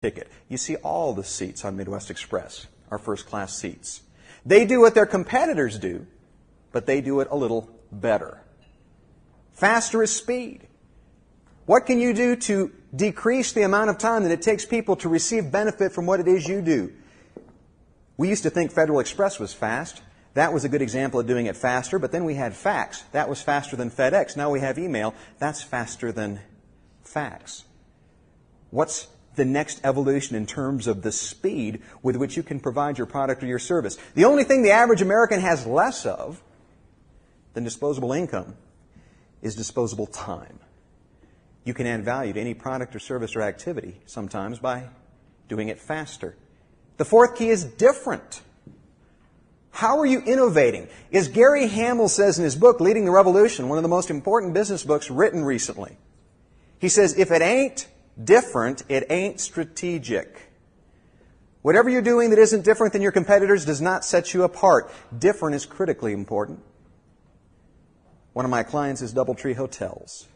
ticket. You see all the seats on Midwest Express are first-class seats. They do what their competitors do, but they do it a little better. Faster is speed. What can you do to decrease the amount of time that it takes people to receive benefit from what it is you do? We used to think Federal Express was fast. That was a good example of doing it faster, but then we had fax. That was faster than FedEx. Now we have email. That's faster than fax. What's the next evolution in terms of the speed with which you can provide your product or your service? The only thing the average American has less of than disposable income is disposable time. You can add value to any product or service or activity sometimes by doing it faster. The fourth key is different. How are you innovating? As Gary Hamel says in his book, Leading the Revolution, one of the most important business books written recently, he says, if it ain't different, it ain't strategic. Whatever you're doing that isn't different than your competitors does not set you apart. Different is critically important. One of my clients is DoubleTree Hotels.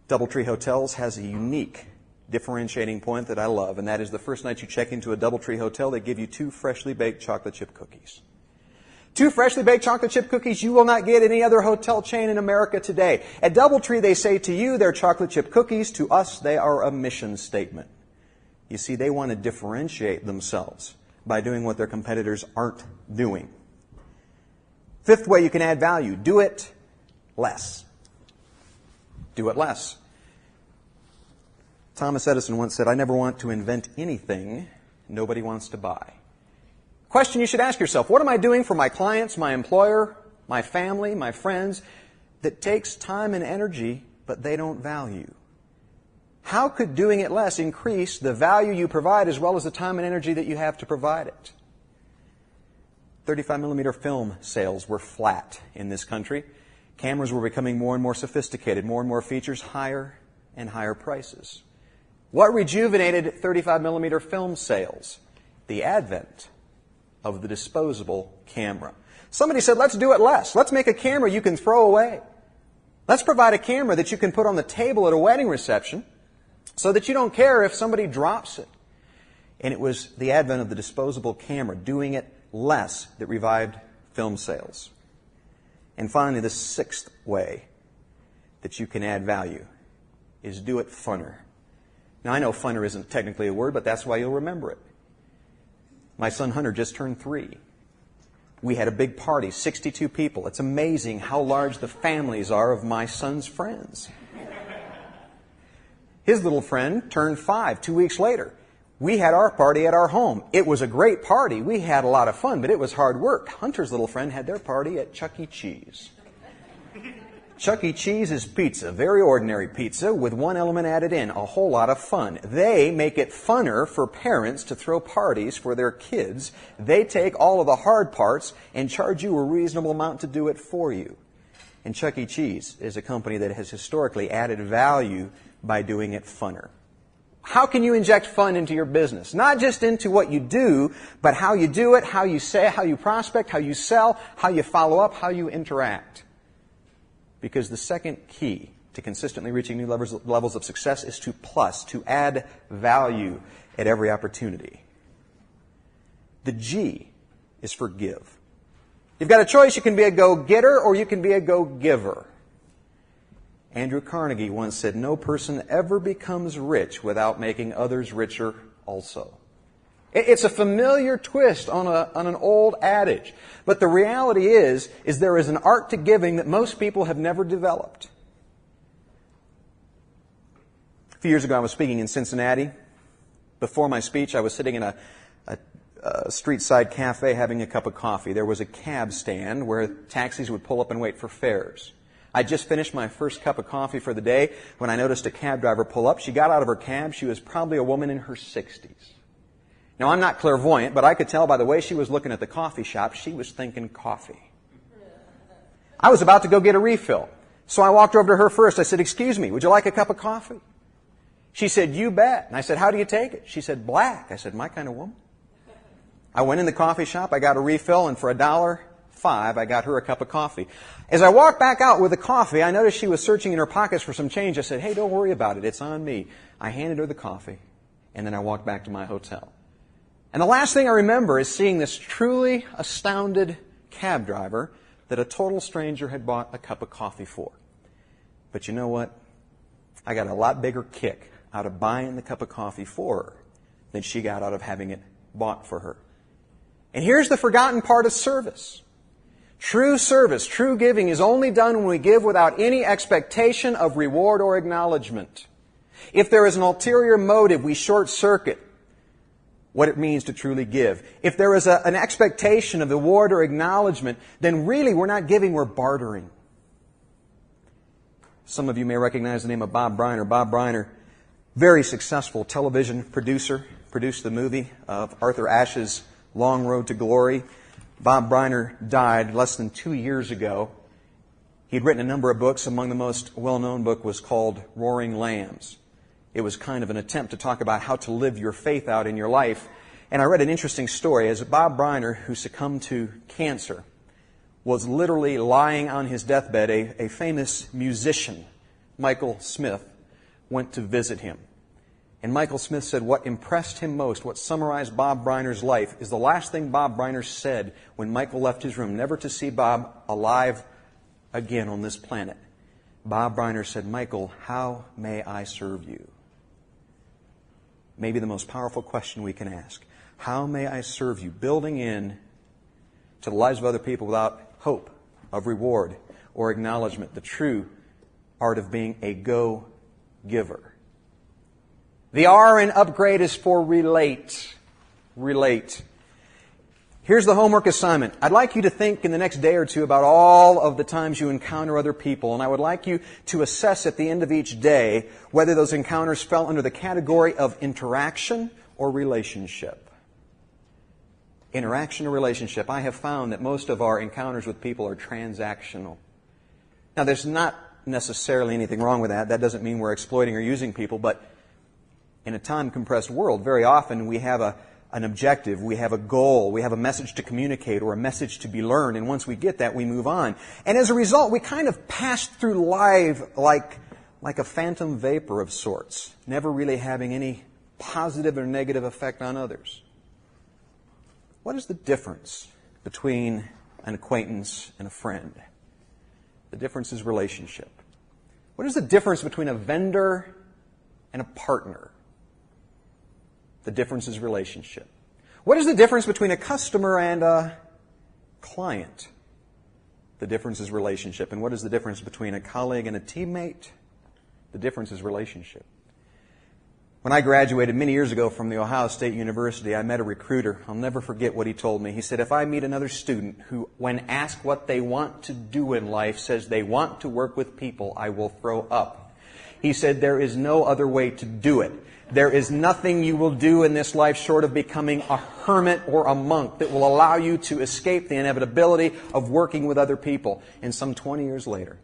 DoubleTree Hotels has a unique differentiating point that I love, and that is the first night you check into a DoubleTree Hotel, they give you 2 freshly baked chocolate chip cookies. 2 freshly baked chocolate chip cookies you will not get at any other hotel chain in America today. At DoubleTree, they say to you, they're chocolate chip cookies. To us, they are a mission statement. You see, they want to differentiate themselves by doing what their competitors aren't doing. Fifth way you can add value, do it less. Do it less. Thomas Edison once said, I never want to invent anything nobody wants to buy. Question you should ask yourself, what am I doing for my clients, my employer, my family, my friends that takes time and energy but they don't value? How could doing it less increase the value you provide as well as the time and energy that you have to provide it? 35mm film sales were flat in this country. Cameras were becoming more and more sophisticated, more and more features, higher and higher prices. What rejuvenated 35mm film sales? The advent of the disposable camera. Somebody said, let's do it less. Let's make a camera you can throw away. Let's provide a camera that you can put on the table at a wedding reception so that you don't care if somebody drops it. And it was the advent of the disposable camera, doing it less, that revived film sales. And finally, the sixth way that you can add value is do it funner. Now, I know funner isn't technically a word, but that's why you'll remember it. My son Hunter just turned 3. We had a big party, 62 people. It's amazing how large the families are of my son's friends. His little friend turned 5 2 weeks later. We had our party at our home. It was a great party. We had a lot of fun, but it was hard work. Hunter's little friend had their party at Chuck E. Cheese. Chuck E. Cheese is pizza, very ordinary pizza with one element added in, a whole lot of fun. They make it funner for parents to throw parties for their kids. They take all of the hard parts and charge you a reasonable amount to do it for you. And Chuck E. Cheese is a company that has historically added value by doing it funner. How can you inject fun into your business? Not just into what you do, but how you do it, how you say, how you prospect, how you sell, how you follow up, how you interact. Because the second key to consistently reaching new levels of success is to add value at every opportunity. The G is for give. You've got a choice. You can be a go-getter or you can be a go-giver. Andrew Carnegie once said, no person ever becomes rich without making others richer also. It's a familiar twist on an old adage. But the reality is there is an art to giving that most people have never developed. A few years ago, I was speaking in Cincinnati. Before my speech, I was sitting in a street-side cafe having a cup of coffee. There was a cab stand where taxis would pull up and wait for fares. I just finished my first cup of coffee for the day when I noticed a cab driver pull up. She got out of her cab. She was probably a woman in her 60s. Now, I'm not clairvoyant, but I could tell by the way she was looking at the coffee shop, she was thinking coffee. I was about to go get a refill. So I walked over to her first. I said, excuse me, would you like a cup of coffee? She said, you bet. And I said, how do you take it? She said, black. I said, my kind of woman. I went in the coffee shop, I got a refill, and for $1.05, I got her a cup of coffee. As I walked back out with the coffee, I noticed she was searching in her pockets for some change. I said, hey, don't worry about it. It's on me. I handed her the coffee. And then I walked back to my hotel. And the last thing I remember is seeing this truly astounded cab driver that a total stranger had bought a cup of coffee for. But you know what? I got a lot bigger kick out of buying the cup of coffee for her than she got out of having it bought for her. And here's the forgotten part of service. True service, true giving is only done when we give without any expectation of reward or acknowledgement. If there is an ulterior motive, we short-circuit what it means to truly give. If there is an expectation of reward or acknowledgement, then really we're not giving, we're bartering. Some of you may recognize the name of Bob Briner. Bob Briner, very successful television producer, produced the movie of Arthur Ashe's Long Road to Glory. Bob Briner died less than 2 years ago. He'd written a number of books. Among the most well-known book was called Roaring Lambs. It was kind of an attempt to talk about how to live your faith out in your life. And I read an interesting story as Bob Briner, who succumbed to cancer, was literally lying on his deathbed. A famous musician, Michael Smith, went to visit him. And Michael Smith said what impressed him most, what summarized Bob Briner's life, is the last thing Bob Briner said when Michael left his room, never to see Bob alive again on this planet. Bob Briner said, "Michael, how may I serve you?" Maybe the most powerful question we can ask. How may I serve you? Building in to the lives of other people without hope of reward or acknowledgement. The true art of being a go-giver. The R in upgrade is for relate. Relate. Here's the homework assignment. I'd like you to think in the next day or two about all of the times you encounter other people, and I would like you to assess at the end of each day whether those encounters fell under the category of interaction or relationship. Interaction or relationship. I have found that most of our encounters with people are transactional. Now, there's not necessarily anything wrong with that. That doesn't mean we're exploiting or using people, but in a time-compressed world, very often we have an objective, we have a goal, we have a message to communicate or a message to be learned, and once we get that, we move on. And as a result, we kind of pass through life like a phantom vapor of sorts, never really having any positive or negative effect on others. What is the difference between an acquaintance and a friend? The difference is relationship. What is the difference between a vendor and a partner? The difference is relationship. What is the difference between a customer and a client? The difference is relationship. And what is the difference between a colleague and a teammate? The difference is relationship. When I graduated many years ago from the Ohio State University, I met a recruiter. I'll never forget what he told me. He said, if I meet another student who, when asked what they want to do in life, says they want to work with people, I will throw up. He said, there is no other way to do it. There is nothing you will do in this life short of becoming a hermit or a monk that will allow you to escape the inevitability of working with other people. And some 20 years later,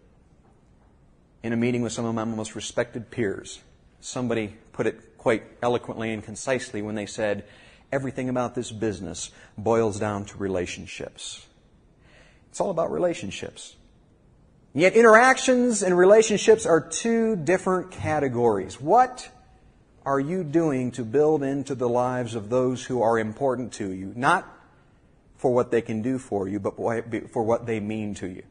in a meeting with some of my most respected peers, somebody put it quite eloquently and concisely when they said, everything about this business boils down to relationships. It's all about relationships. Yet interactions and relationships are two different categories. What are you doing to build into the lives of those who are important to you? Not for what they can do for you, but for what they mean to you.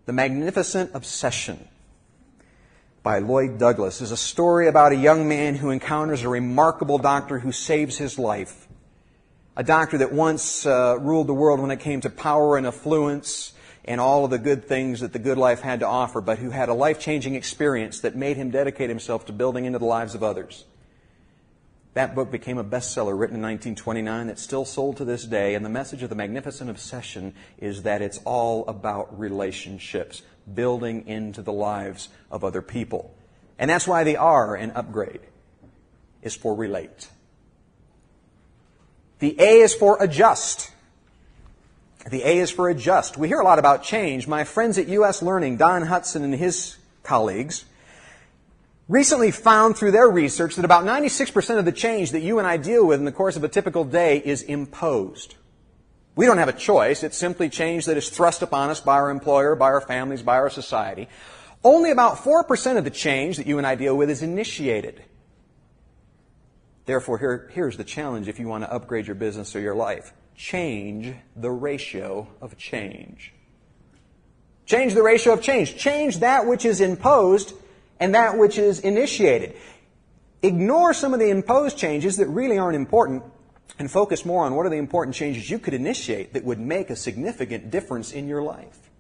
The Magnificent Obsession by Lloyd Douglas is a story about a young man who encounters a remarkable doctor who saves his life. A doctor that once ruled the world when it came to power and affluence and all of the good things that the good life had to offer, but who had a life-changing experience that made him dedicate himself to building into the lives of others. That book became a bestseller written in 1929 that's still sold to this day, and the message of The Magnificent Obsession is that it's all about relationships, building into the lives of other people. And that's why the R in upgrade is for relate. The A is for adjust. The A is for adjust. We hear a lot about change. My friends at U.S. Learning, Don Hudson and his colleagues, recently found through their research that about 96% of the change that you and I deal with in the course of a typical day is imposed. We don't have a choice. It's simply change that is thrust upon us by our employer, by our families, by our society. Only about 4% of the change that you and I deal with is initiated. Therefore, here's the challenge if you want to upgrade your business or your life. Change the ratio of change. Change the ratio of change. Change that which is imposed and that which is initiated. Ignore some of the imposed changes that really aren't important and focus more on what are the important changes you could initiate that would make a significant difference in your life.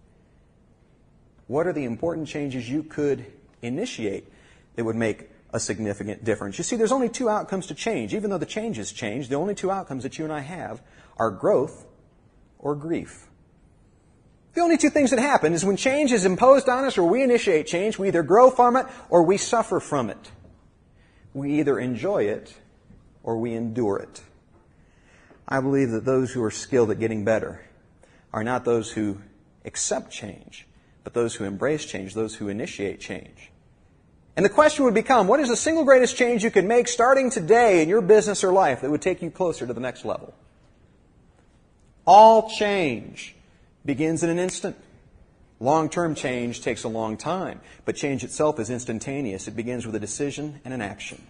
What are the important changes you could initiate that would make a significant difference? You see, there's only two outcomes to change. Even though the changes change, the only two outcomes that you and I have are growth or grief. The only two things that happen is when change is imposed on us or we initiate change, we either grow from it or we suffer from it. We either enjoy it or we endure it. I believe that those who are skilled at getting better are not those who accept change, but those who embrace change, those who initiate change. And the question would become, what is the single greatest change you can make starting today in your business or life that would take you closer to the next level? All change begins in an instant. Long-term change takes a long time, but change itself is instantaneous. It begins with a decision and an action.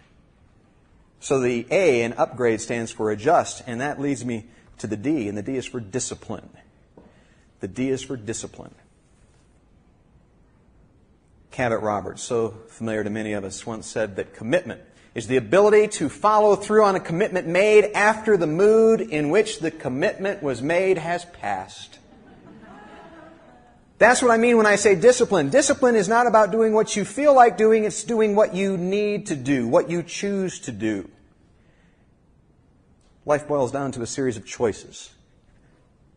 So the A in upgrade stands for adjust, and that leads me to the D, and the D is for discipline. The D is for discipline. Cabot Roberts, so familiar to many of us, once said that commitment is the ability to follow through on a commitment made after the mood in which the commitment was made has passed. That's what I mean when I say discipline. Discipline is not about doing what you feel like doing, it's doing what you need to do, what you choose to do. Life boils down to a series of choices.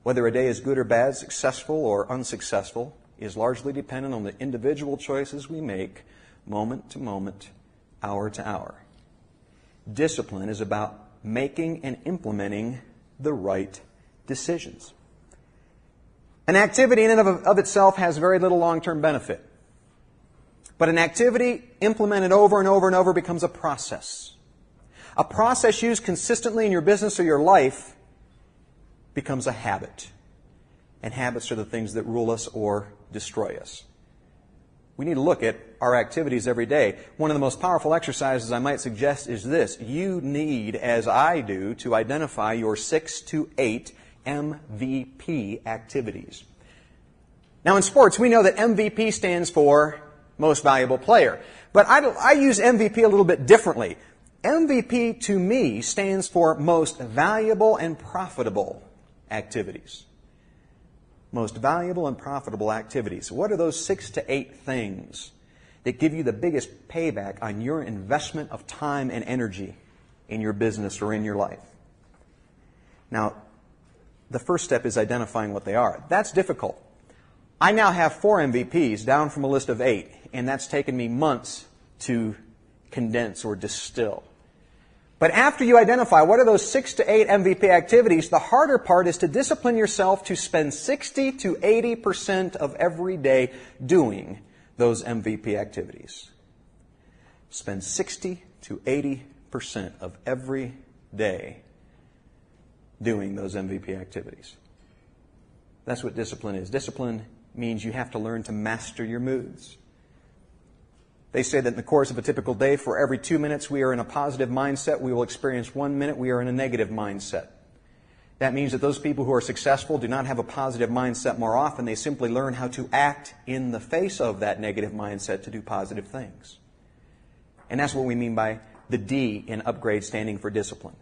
Whether a day is good or bad, successful or unsuccessful, is largely dependent on the individual choices we make moment to moment, hour to hour. Discipline is about making and implementing the right decisions. An activity in and of itself has very little long-term benefit. But an activity implemented over and over and over becomes a process. A process used consistently in your business or your life becomes a habit. And habits are the things that rule us or destroy us. We need to look at our activities every day. One of the most powerful exercises I might suggest is this. You need, as I do, to identify your 6 to 8 MVP activities. Now in sports, we know that MVP stands for most valuable player. But I use MVP a little bit differently. MVP to me stands for most valuable and profitable activities. Most valuable and profitable activities. What are those 6 to 8 things that give you the biggest payback on your investment of time and energy in your business or in your life? Now, the first step is identifying what they are. That's difficult. I now have 4 MVPs down from a list of 8, and that's taken me months to condense or distill. But after you identify what are those 6 to 8 MVP activities, the harder part is to discipline yourself to spend 60 to 80% of every day doing those MVP activities. Spend 60 to 80% of every day doing those MVP activities. That's what discipline is. Discipline means you have to learn to master your moods. They say that in the course of a typical day, for every 2 minutes we are in a positive mindset, we will experience 1 minute we are in a negative mindset. That means that those people who are successful do not have a positive mindset more often. They simply learn how to act in the face of that negative mindset to do positive things. And that's what we mean by the D in upgrade standing for discipline.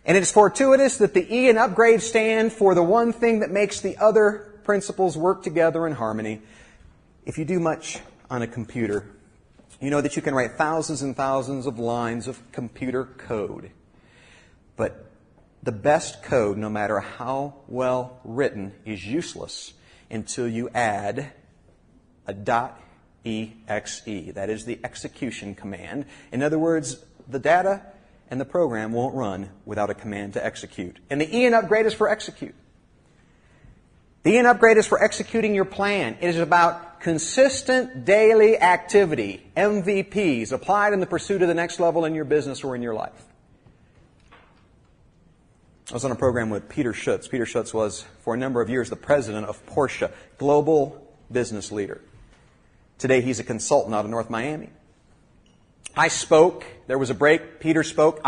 And it is fortuitous that the E in upgrade stand for the one thing that makes the other principles work together in harmony. If you do much on a computer, you know that you can write thousands and thousands of lines of computer code. But the best code, no matter how well written, is useless until you add a .exe. That is the execution command. In other words, the data and the program won't run without a command to execute. And the E in upgrade is for execute. The E in upgrade is for executing your plan. It is about consistent daily activity, MVPs, applied in the pursuit of the next level in your business or in your life. I was on a program with Peter Schutz. Peter Schutz was, for a number of years, the president of Porsche, global business leader. Today, he's a consultant out of North Miami. I spoke. There was a break. Peter spoke.